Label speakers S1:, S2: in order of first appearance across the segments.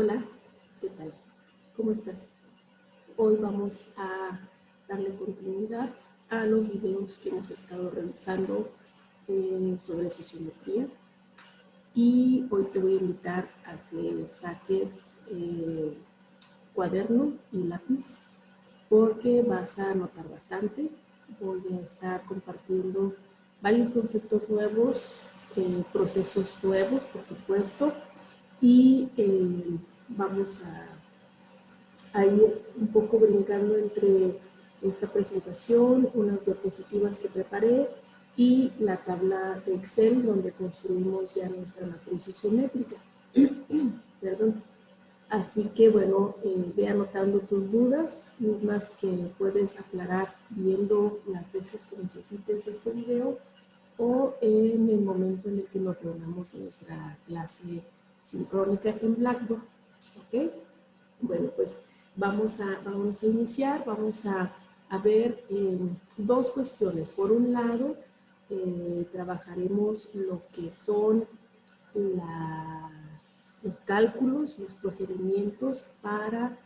S1: Hola, ¿qué tal? ¿Cómo estás? Hoy vamos a darle continuidad a los videos que hemos estado revisando sobre sociometría. Y hoy te voy a invitar a que saques cuaderno y lápiz porque vas a anotar bastante. Voy a estar compartiendo varios conceptos nuevos, procesos nuevos, por supuesto, y vamos a ir un poco brincando entre esta presentación, unas diapositivas que preparé y la tabla de Excel donde construimos ya nuestra matriz sociométrica. Perdón. Así que bueno, ve anotando tus dudas, mismas que puedes aclarar viendo las veces que necesites este video o en el momento en el que nos reunamos en nuestra clase sincrónica en Blackboard. ¿Ok? Bueno, pues vamos a iniciar, vamos a ver dos cuestiones. Por un lado, trabajaremos lo que son los cálculos, los procedimientos para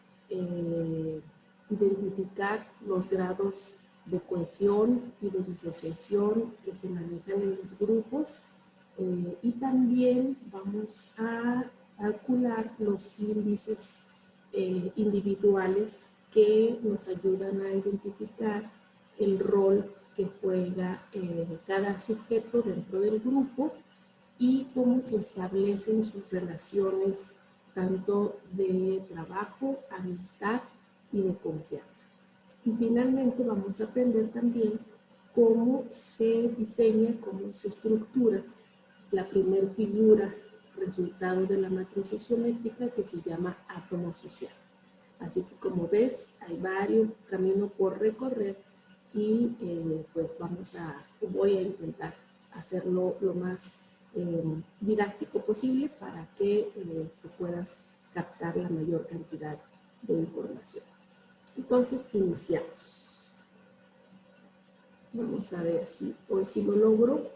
S1: identificar los grados de cohesión y de disociación que se manejan en los grupos y también vamos a calcular los índices individuales que nos ayudan a identificar el rol que juega cada sujeto dentro del grupo y cómo se establecen sus relaciones tanto de trabajo, amistad y de confianza. Y finalmente vamos a aprender también cómo se diseña, cómo se estructura la primera figura resultado de la matriz sociométrica que se llama átomo social. Así que como ves, hay varios caminos por recorrer y pues voy a intentar hacerlo lo más didáctico posible para que puedas captar la mayor cantidad de información. Entonces, iniciamos. Vamos a ver si hoy sí lo logro.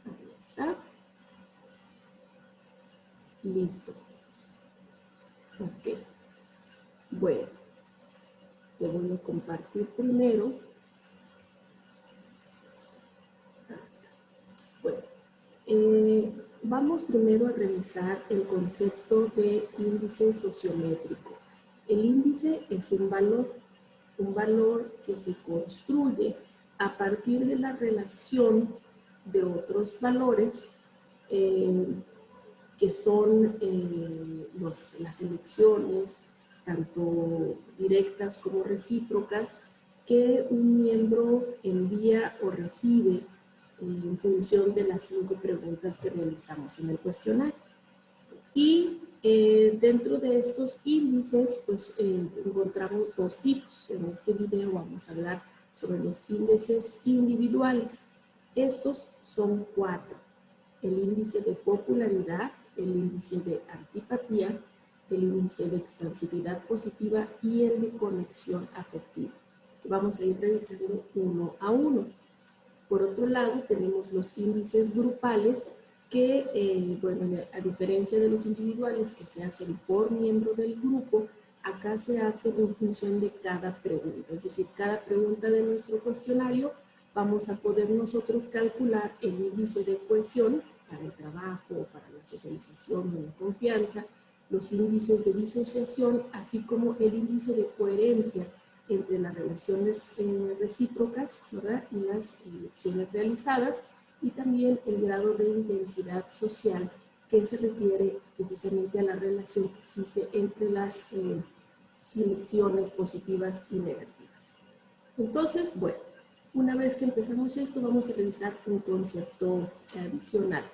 S1: Ahí está. Listo. Ok. Bueno, te voy a compartir primero. Ahí está. Bueno, vamos primero a revisar el concepto de índice sociométrico. El índice es un valor que se construye a partir de la relación de otros valores que son las elecciones, tanto directas como recíprocas, que un miembro envía o recibe en función de las 5 preguntas que realizamos en el cuestionario. Y dentro de estos índices, pues encontramos dos tipos. En este video vamos a hablar sobre los índices individuales. Estos son 4. El índice de popularidad, el índice de antipatía, el índice de expansividad positiva y el de conexión afectiva. Vamos a ir revisando uno a uno. Por otro lado, tenemos los índices grupales que, bueno, a diferencia de los individuales que se hacen por miembro del grupo, acá se hacen en función de cada pregunta. Es decir, cada pregunta de nuestro cuestionario vamos a poder nosotros calcular el índice de cohesión para el trabajo, para la socialización o la confianza, los índices de disociación, así como el índice de coherencia entre las relaciones recíprocas, ¿verdad?, y las elecciones realizadas, y también el grado de intensidad social que se refiere precisamente a la relación que existe entre las selecciones positivas y negativas. Entonces, bueno, una vez que empezamos esto, vamos a revisar un concepto adicional.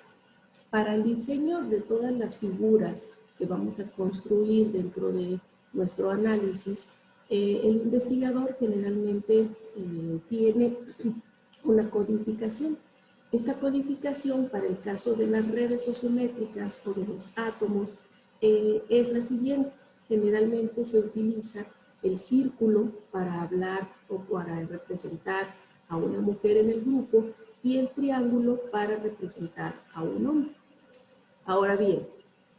S1: Para el diseño de todas las figuras que vamos a construir dentro de nuestro análisis, el investigador generalmente tiene una codificación. Esta codificación para el caso de las redes sociométricas o de los átomos es la siguiente. Generalmente se utiliza el círculo para hablar o para representar a una mujer en el grupo y el triángulo para representar a un hombre. Ahora bien,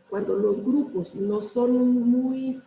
S1: cuando los grupos no son muy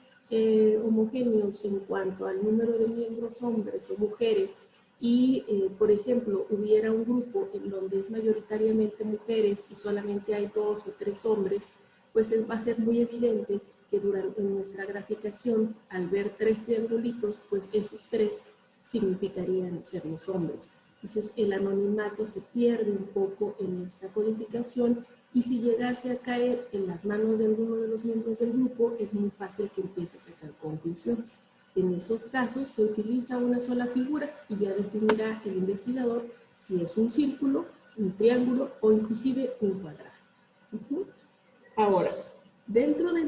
S1: homogéneos en cuanto al número de miembros hombres o mujeres y, por ejemplo, hubiera un grupo en donde es mayoritariamente mujeres y solamente hay 2 o 3 hombres, pues va a ser muy evidente que en nuestra graficación, al ver 3 triangulitos, pues esos 3 significarían ser los hombres. Entonces, el anonimato se pierde un poco en esta codificación y si llegase a caer en las manos de alguno de los miembros del grupo, es muy fácil que empiece a sacar conclusiones. En esos casos se utiliza una sola figura y ya definirá el investigador si es un círculo, un triángulo o inclusive un cuadrado. Ahora, dentro de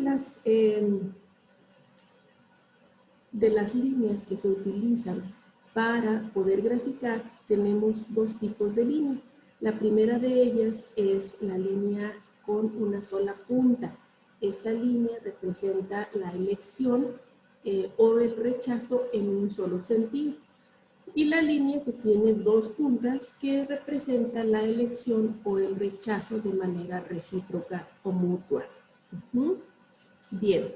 S1: las líneas que se utilizan para poder graficar, tenemos 2 tipos de línea. La primera de ellas es la línea con una sola punta. Esta línea representa la elección o el rechazo en un solo sentido. Y la línea que tiene 2 puntas que representa la elección o el rechazo de manera recíproca o mutua. Bien,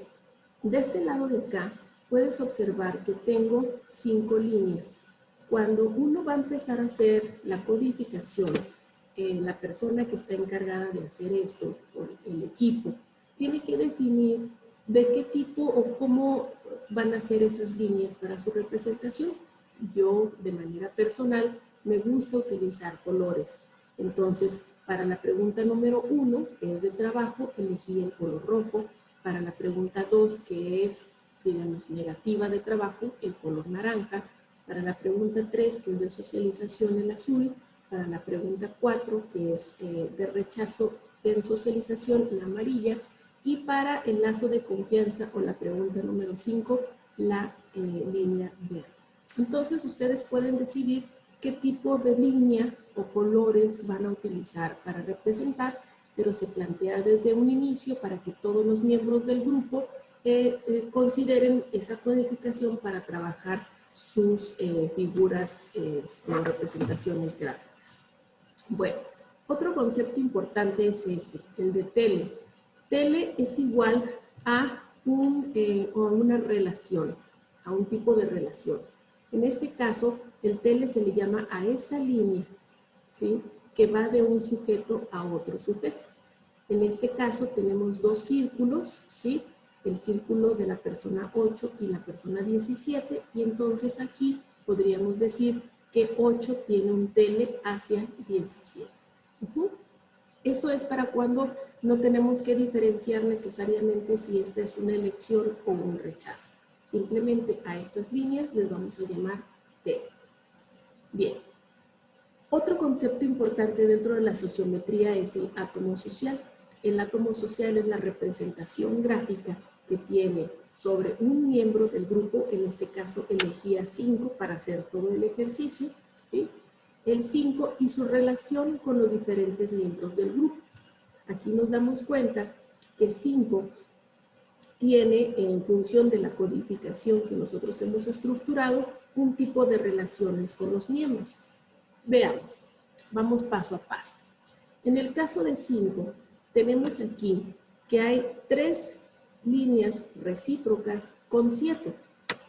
S1: de este lado de acá puedes observar que tengo 5 líneas. Cuando uno va a empezar a hacer la codificación, la persona que está encargada de hacer esto, o el equipo, tiene que definir de qué tipo o cómo van a ser esas líneas para su representación. Yo, de manera personal, me gusta utilizar colores. Entonces, para la pregunta número 1, que es de trabajo, elegí el color rojo. Para la pregunta 2, que es, digamos, negativa de trabajo, el color naranja. Para la pregunta 3, que es de socialización, el azul. Para la pregunta 4, que es de rechazo en socialización, la amarilla. Y para el lazo de confianza o la pregunta número 5, la línea verde. Entonces, ustedes pueden decidir qué tipo de línea o colores van a utilizar para representar, pero se plantea desde un inicio para que todos los miembros del grupo consideren esa codificación para trabajar sus figuras o representaciones gráficas. Bueno, otro concepto importante es este, el de tele. Tele es igual a una relación, a un tipo de relación. En este caso, el tele se le llama a esta línea, ¿sí?, que va de un sujeto a otro sujeto. En este caso tenemos 2 círculos, ¿sí?, el círculo de la persona 8 y la persona 17, y entonces aquí podríamos decir que 8 tiene un tele hacia 17. Esto es para cuando no tenemos que diferenciar necesariamente si esta es una elección o un rechazo. Simplemente a estas líneas les vamos a llamar tele. Bien. Otro concepto importante dentro de la sociometría es el átomo social. El átomo social es la representación gráfica que tiene sobre un miembro del grupo, en este caso elegía 5 para hacer todo el ejercicio, ¿sí?, el 5 y su relación con los diferentes miembros del grupo. Aquí nos damos cuenta que 5 tiene, en función de la codificación que nosotros hemos estructurado, un tipo de relaciones con los miembros. Veamos, vamos paso a paso. En el caso de 5, tenemos aquí que hay 3 líneas recíprocas con 7.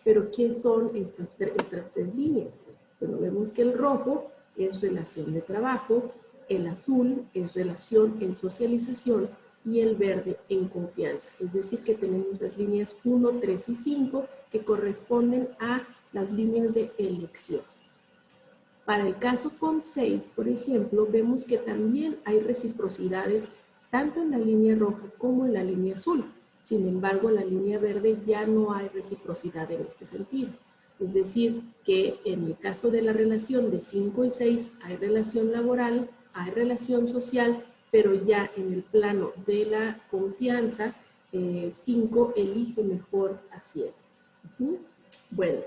S1: Pero ¿qué son estas tres líneas? Bueno, vemos que el rojo es relación de trabajo, el azul es relación en socialización y el verde en confianza. Es decir, que tenemos las líneas 1, 3 y 5 que corresponden a las líneas de elección. Para el caso con 6, por ejemplo, vemos que también hay reciprocidades tanto en la línea roja como en la línea azul. Sin embargo, en la línea verde ya no hay reciprocidad en este sentido. Es decir, que en el caso de la relación de 5 y 6 hay relación laboral, hay relación social, pero ya en el plano de la confianza, 5 elige mejor a 7. Bueno,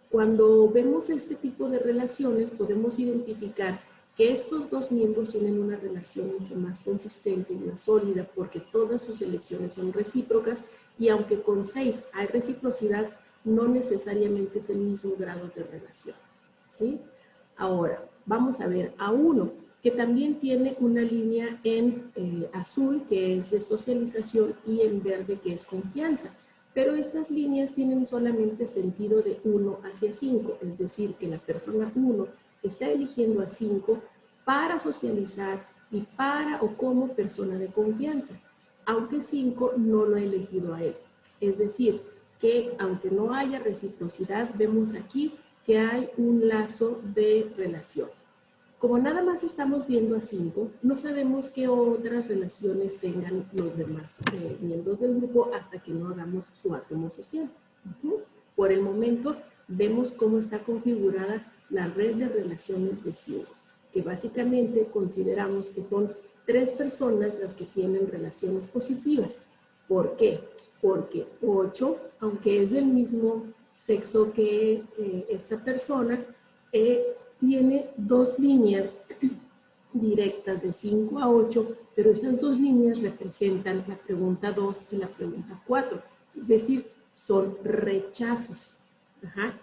S1: cuando vemos este tipo de relaciones, podemos identificar que estos 2 miembros tienen una relación mucho más consistente y más sólida porque todas sus elecciones son recíprocas y aunque con 6 hay reciprocidad, no necesariamente es el mismo grado de relación, ¿sí? Ahora, vamos a ver a 1. que también tiene una línea en azul, que es de socialización, y en verde, que es confianza. Pero estas líneas tienen solamente sentido de 1 hacia 5, es decir, que la persona 1 está eligiendo a 5 para socializar y para o como persona de confianza, aunque 5 no lo ha elegido a él. Es decir, que aunque no haya reciprocidad, vemos aquí que hay un lazo de relación. Como nada más estamos viendo a 5, no sabemos qué otras relaciones tengan los demás miembros del grupo hasta que no hagamos su átomo social. Por el momento, vemos cómo está configurada la red de relaciones de 5, que básicamente consideramos que son 3 personas las que tienen relaciones positivas. ¿Por qué? Porque 8, aunque es del mismo sexo que esta persona, tiene 2 líneas directas de 5 a 8, pero esas 2 líneas representan la pregunta 2 y la pregunta 4. Es decir, son rechazos.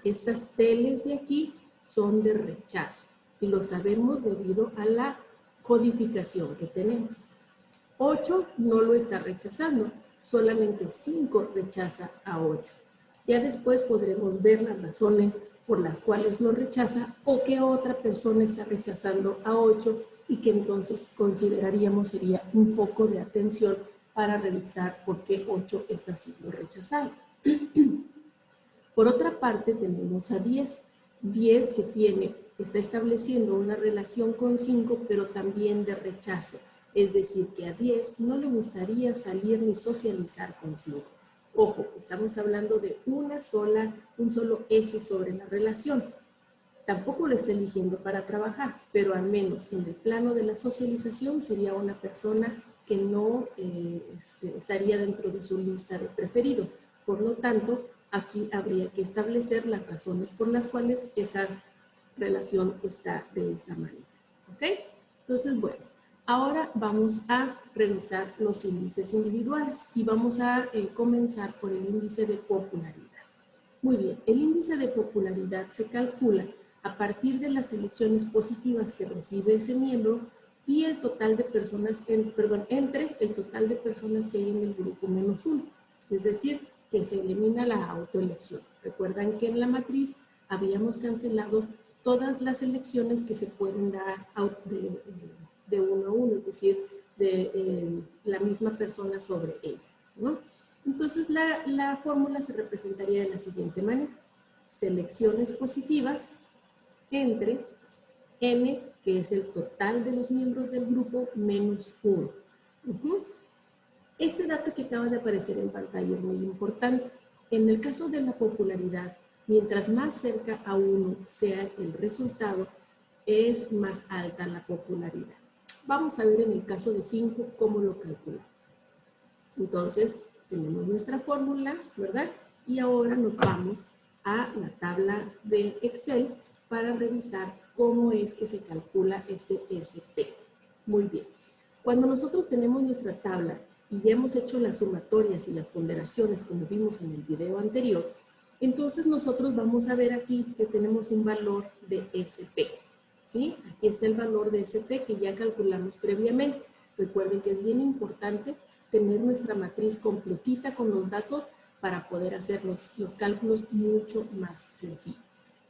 S1: Estas teles de aquí son de rechazo y lo sabemos debido a la codificación que tenemos. 8 no lo está rechazando, solamente 5 rechaza a 8. Ya después podremos ver las razones por las cuales lo rechaza o que otra persona está rechazando a 8 y que entonces consideraríamos sería un foco de atención para revisar por qué 8 está siendo rechazado. Por otra parte tenemos a 10. 10 que está estableciendo una relación con 5, pero también de rechazo. Es decir, que a 10 no le gustaría salir ni socializar con 5. Ojo, estamos hablando de un solo eje sobre la relación. Tampoco lo está eligiendo para trabajar, pero al menos en el plano de la socialización sería una persona que no estaría dentro de su lista de preferidos. Por lo tanto, aquí habría que establecer las razones por las cuales esa relación está de esa manera. ¿Ok? Entonces, bueno, ahora vamos a revisar los índices individuales y vamos a comenzar por el índice de popularidad. Muy bien, el índice de popularidad se calcula a partir de las elecciones positivas que recibe ese miembro y el total de personas, entre el total de personas que hay en el grupo menos 1. Es decir, que se elimina la autoelección. Recuerdan que en la matriz habíamos cancelado todas las elecciones que se pueden dar de uno a uno, es decir, de la misma persona sobre ella, ¿no? Entonces la fórmula se representaría de la siguiente manera. Selecciones positivas entre n, que es el total de los miembros del grupo, menos 1. Este dato que acaba de aparecer en pantalla es muy importante. En el caso de la popularidad, mientras más cerca a 1 sea el resultado, es más alta la popularidad. Vamos a ver en el caso de 5 cómo lo calculamos. Entonces, tenemos nuestra fórmula, ¿verdad? Y ahora nos vamos a la tabla de Excel para revisar cómo es que se calcula este SP. Muy bien. Cuando nosotros tenemos nuestra tabla y ya hemos hecho las sumatorias y las ponderaciones como vimos en el video anterior, entonces nosotros vamos a ver aquí que tenemos un valor de SP. ¿Sí? Aquí está el valor de SP que ya calculamos previamente. Recuerden que es bien importante tener nuestra matriz completita con los datos para poder hacer los cálculos mucho más sencillos.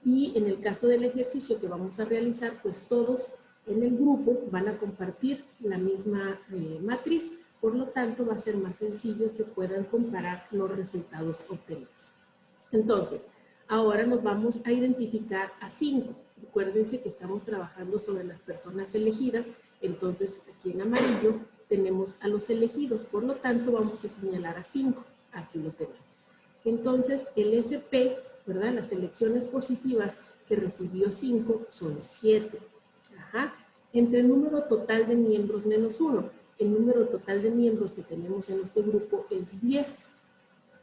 S1: Y en el caso del ejercicio que vamos a realizar, pues todos en el grupo van a compartir la misma matriz, por lo tanto va a ser más sencillo que puedan comparar los resultados obtenidos. Entonces, ahora nos vamos a identificar a 5. Recuérdense que estamos trabajando sobre las personas elegidas, entonces aquí en amarillo tenemos a los elegidos, por lo tanto vamos a señalar a 5. Aquí lo tenemos. Entonces, el SP, ¿verdad? Las elecciones positivas que recibió 5 son 7. Entre el número total de miembros menos 1, el número total de miembros que tenemos en este grupo es 10,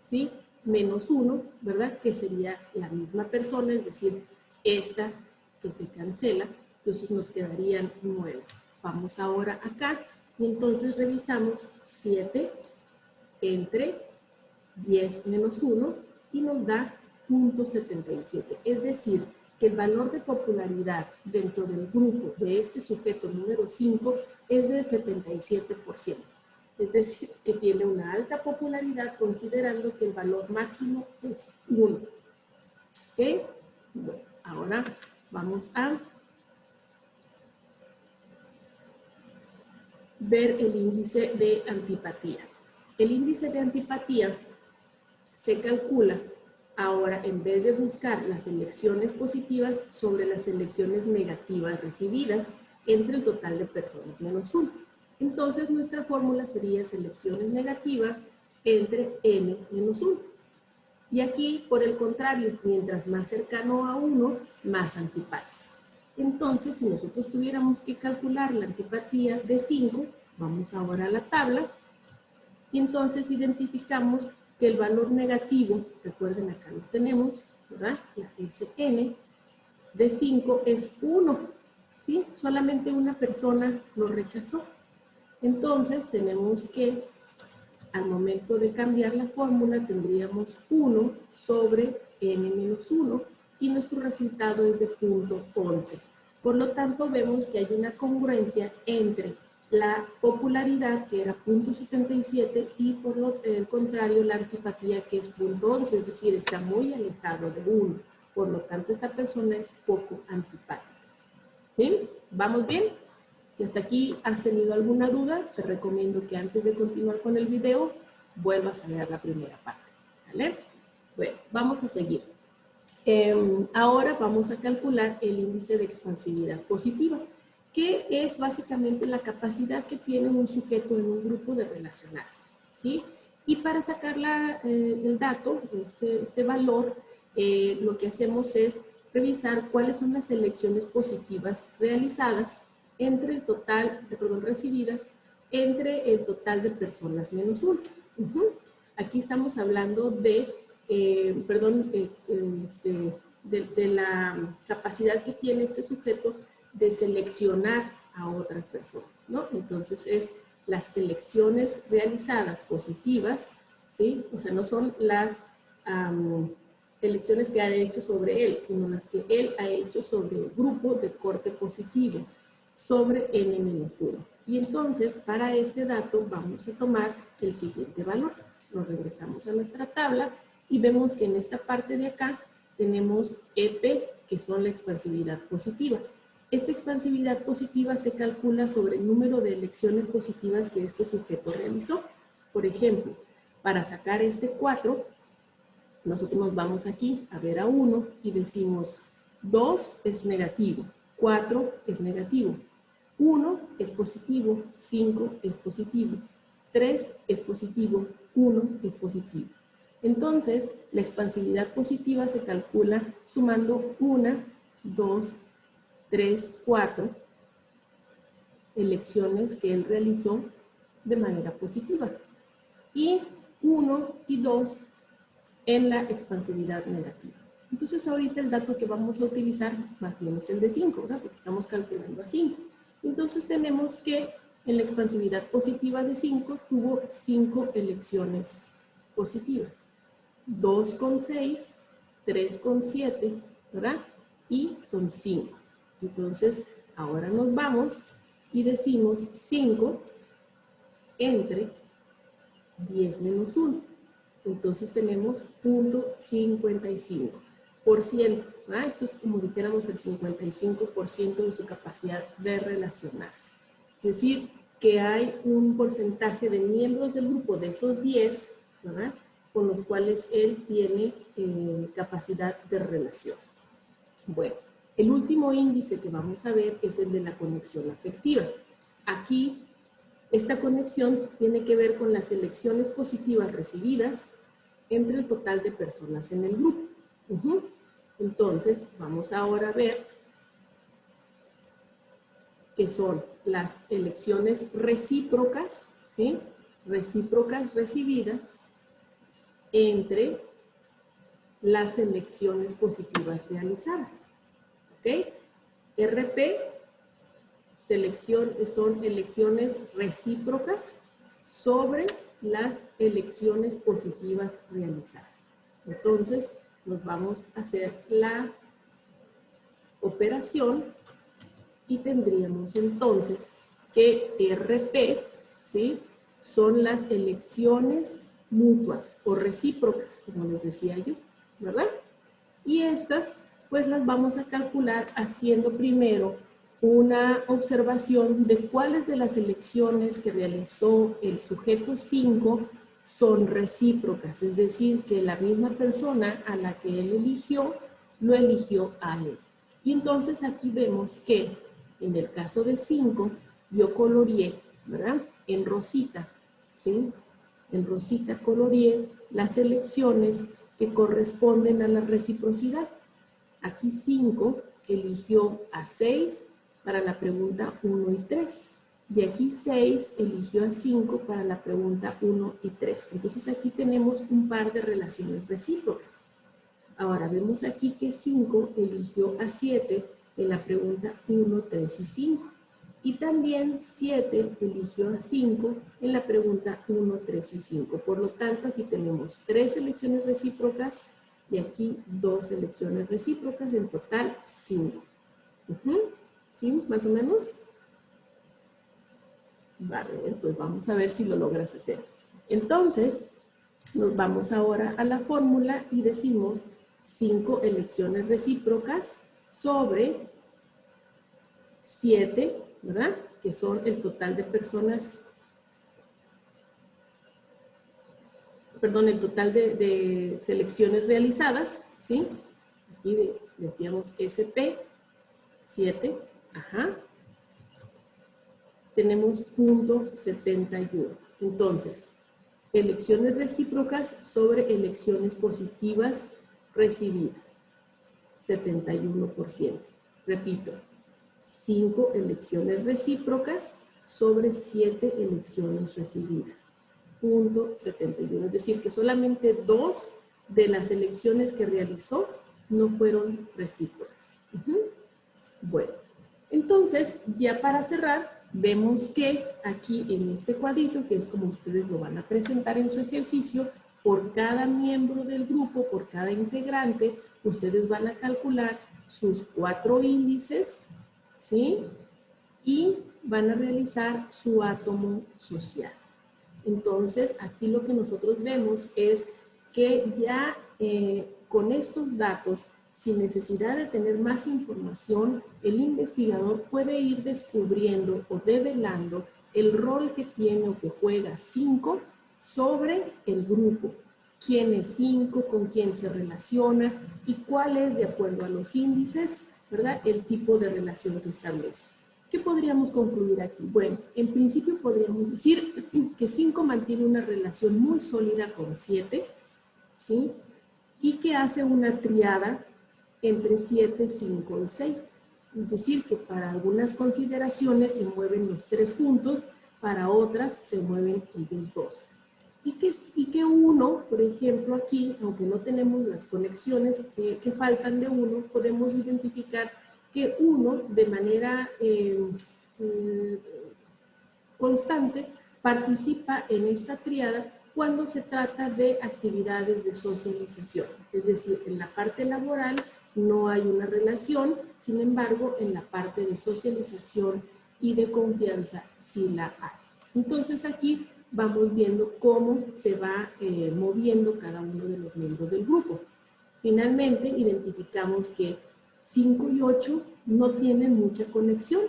S1: ¿sí? Menos 1, ¿verdad? Que sería la misma persona, es decir, esta que se cancela, entonces nos quedarían 9. Vamos ahora acá y entonces revisamos 7 entre 10 menos 1 y nos da 0.77. Es decir, que el valor de popularidad dentro del grupo de este sujeto número 5 es del 77%. Es decir, que tiene una alta popularidad considerando que el valor máximo es 1. ¿Ok? Bueno, ahora vamos a ver el índice de antipatía. El índice de antipatía se calcula ahora, en vez de buscar las elecciones positivas, sobre las elecciones negativas recibidas entre el total de personas menos 1. Entonces, nuestra fórmula sería selecciones negativas entre n menos 1. Y aquí, por el contrario, mientras más cercano a 1, más antipático. Entonces, si nosotros tuviéramos que calcular la antipatía de 5, vamos ahora a la tabla, y entonces identificamos que el valor negativo, recuerden acá los tenemos, ¿verdad? La SN de 5 es 1, ¿sí? Solamente una persona lo rechazó. Entonces tenemos que, al momento de cambiar la fórmula, tendríamos 1 sobre n menos 1 y nuestro resultado es de 0.11. Por lo tanto, vemos que hay una congruencia entre la popularidad, que era 0.77, y por el contrario, la antipatía, que es 0.11, es decir, está muy alejado de 1. Por lo tanto, esta persona es poco antipática. ¿Sí? ¿Vamos bien? Si hasta aquí has tenido alguna duda, te recomiendo que antes de continuar con el video, vuelvas a ver la primera parte. ¿Sale? Bueno, vamos a seguir. Ahora vamos a calcular el índice de expansividad positiva, que es básicamente la capacidad que tiene un sujeto en un grupo de relacionarse, ¿sí? Y para sacar el dato, este valor, lo que hacemos es revisar cuáles son las elecciones positivas realizadas entre el total, recibidas entre el total de personas menos 1. Aquí estamos hablando de, de la capacidad que tiene este sujeto de seleccionar a otras personas, ¿no? Entonces es las elecciones realizadas positivas, ¿sí? O sea, no son las elecciones que ha hecho sobre él, sino las que él ha hecho sobre el grupo de corte positivo, sobre n-1. Y entonces, para este dato, vamos a tomar el siguiente valor. Nos regresamos a nuestra tabla y vemos que en esta parte de acá tenemos EP, que son la expansividad positiva. Esta expansividad positiva se calcula sobre el número de elecciones positivas que este sujeto realizó. Por ejemplo, para sacar este 4, nosotros nos vamos aquí a ver a 1 y decimos 2 es negativo, 4 es negativo, 1 es positivo, 5 es positivo, 3 es positivo, 1 es positivo. Entonces, la expansividad positiva se calcula sumando 1, 2, 3, 4 elecciones que él realizó de manera positiva. Y 1 y 2 en la expansividad negativa. Entonces, ahorita el dato que vamos a utilizar más bien es el de 5, ¿verdad? Porque estamos calculando a 5. Entonces, tenemos que en la expansividad positiva de 5 tuvo 5 elecciones positivas. 2,6, 3,7, ¿verdad? Y son 5. Entonces, ahora nos vamos y decimos 5 entre 10 menos 1. Entonces tenemos 0.55%. Esto es como dijéramos el 55% de su capacidad de relacionarse. Es decir, que hay un porcentaje de miembros del grupo de esos 10, ¿verdad?, con los cuales él tiene capacidad de relación. Bueno, el último índice que vamos a ver es el de la conexión afectiva. Aquí, esta conexión tiene que ver con las elecciones positivas recibidas entre el total de personas en el grupo. Entonces, vamos ahora a ver qué son las elecciones recíprocas, ¿sí? Recíprocas recibidas entre las elecciones positivas realizadas. ¿Ok? RP, son elecciones recíprocas sobre las elecciones positivas realizadas. Entonces, nos vamos a hacer la operación y tendríamos entonces que RP, ¿sí?, son las elecciones mutuas o recíprocas, como les decía yo, ¿verdad? Y estas, pues las vamos a calcular haciendo primero una observación de cuáles de las elecciones que realizó el sujeto 5 son recíprocas, es decir, que la misma persona a la que él eligió, lo eligió a él. Y entonces aquí vemos que en el caso de 5, yo coloreé, ¿verdad?, en rosita, ¿sí? En rosita coloreé las elecciones que corresponden a la reciprocidad. Aquí 5 eligió a 6 para la pregunta 1 y 3. De aquí 6 eligió a 5 para la pregunta 1 y 3. Entonces aquí tenemos un par de relaciones recíprocas. Ahora vemos aquí que 5 eligió a 7 en la pregunta 1, 3 y 5. Y también 7 eligió a 5 en la pregunta 1, 3 y 5. Por lo tanto, aquí tenemos 3 elecciones recíprocas y aquí 2 elecciones recíprocas, en total 5. ¿Sí? ¿Más o menos? Vale, pues vamos a ver si lo logras hacer. Entonces, nos vamos ahora a la fórmula y decimos 5 elecciones recíprocas sobre 7, ¿verdad?, que son el total de personas, perdón, el total de selecciones realizadas, ¿sí? Aquí decíamos SP, 7, ajá. Tenemos punto 71. Entonces, elecciones recíprocas sobre elecciones positivas recibidas, 71%. Repito, 5 elecciones recíprocas sobre 7 elecciones recibidas, punto 71. Es decir, que solamente 2 de las elecciones que realizó no fueron recíprocas. Bueno, entonces, ya para cerrar, vemos que aquí en este cuadrito, que es como ustedes lo van a presentar en su ejercicio, por cada miembro del grupo, por cada integrante, ustedes van a calcular sus 4 índices, ¿sí? Y van a realizar su átomo social. Entonces, aquí lo que nosotros vemos es que ya con estos datos, sin necesidad de tener más información, el investigador puede ir descubriendo o develando el rol que tiene o que juega 5 sobre el grupo. Quién es 5, con quién se relaciona y cuál es, de acuerdo a los índices, ¿verdad?, el tipo de relación que establece. ¿Qué podríamos concluir aquí? Bueno, en principio podríamos decir que 5 mantiene una relación muy sólida con 7, ¿sí?, y que hace una triada entre 7, 5 y 6. Es decir, que para algunas consideraciones se mueven los 3 juntos, para otras se mueven ellos 2. Y que 1, por ejemplo, aquí, aunque no tenemos las conexiones que faltan de 1, podemos identificar que 1 de manera constante participa en esta triada cuando se trata de actividades de socialización. Es decir, en la parte laboral no hay una relación, sin embargo, en la parte de socialización y de confianza sí la hay. Entonces aquí vamos viendo cómo se va moviendo cada uno de los miembros del grupo. Finalmente, identificamos que 5 y 8 no tienen mucha conexión,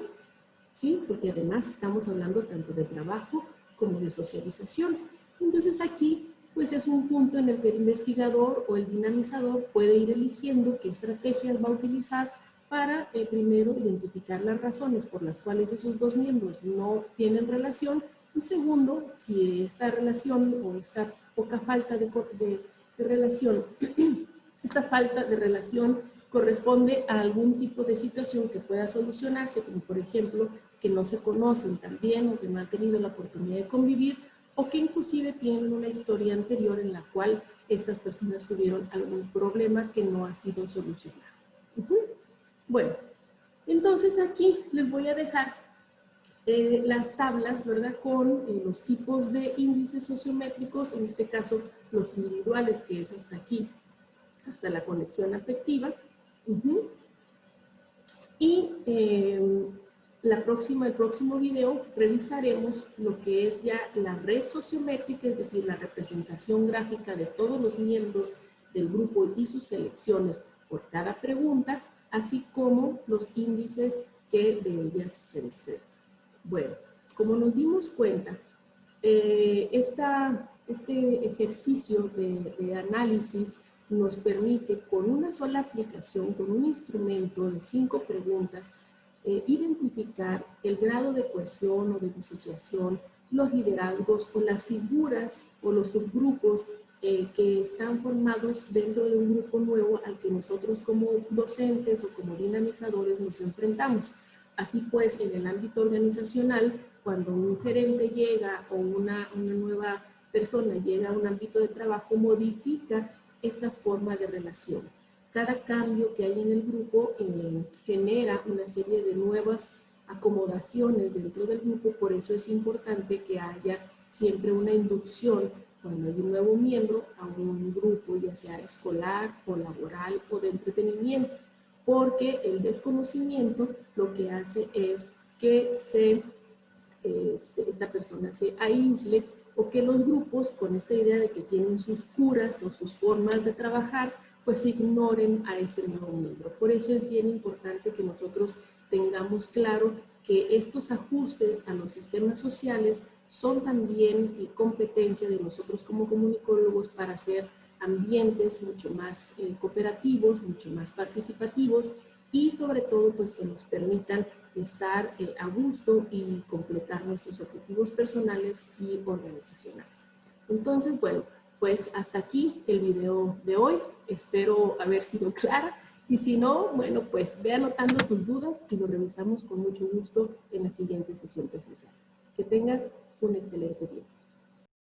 S1: ¿sí? Porque además estamos hablando tanto de trabajo como de socialización. Entonces aquí, pues es un punto en el que el investigador o el dinamizador puede ir eligiendo qué estrategias va a utilizar para, primero, identificar las razones por las cuales esos dos miembros no tienen relación, y segundo, si esta relación o esta poca falta de relación, esta falta de relación corresponde a algún tipo de situación que pueda solucionarse, como por ejemplo que no se conocen tan bien o que no han tenido la oportunidad de convivir, o que inclusive tienen una historia anterior en la cual estas personas tuvieron algún problema que no ha sido solucionado. Bueno, entonces aquí les voy a dejar las tablas, ¿verdad?, con los tipos de índices sociométricos, en este caso los individuales, que es hasta aquí, hasta la conexión afectiva. Y el próximo video revisaremos lo que es ya la red sociométrica, es decir, la representación gráfica de todos los miembros del grupo y sus selecciones por cada pregunta, así como los índices que de ellas se desprenden. Bueno, como nos dimos cuenta, este ejercicio de análisis nos permite con una sola aplicación, con un instrumento de 5 preguntas, identificar el grado de cohesión o de disociación, los liderazgos o las figuras o los subgrupos que están formados dentro de un grupo nuevo al que nosotros como docentes o como dinamizadores nos enfrentamos. Así pues, en el ámbito organizacional, cuando un gerente llega o una nueva persona llega a un ámbito de trabajo, modifica esta forma de relación. Cada cambio que hay en el grupo genera una serie de nuevas acomodaciones dentro del grupo, por eso es importante que haya siempre una inducción cuando hay un nuevo miembro a un grupo, ya sea escolar o laboral o de entretenimiento, porque el desconocimiento lo que hace es que esta persona se aísle o que los grupos, con esta idea de que tienen sus curas o sus formas de trabajar, pues ignoren a ese nuevo miembro. Por eso es bien importante que nosotros tengamos claro que estos ajustes a los sistemas sociales son también competencia de nosotros como comunicólogos para hacer ambientes mucho más cooperativos, mucho más participativos y sobre todo pues que nos permitan estar a gusto y completar nuestros objetivos personales y organizacionales. Entonces, bueno, pues hasta aquí el video de hoy. Espero haber sido clara y si no, bueno, pues ve anotando tus dudas y lo revisamos con mucho gusto en la siguiente sesión presencial. Que tengas un excelente día.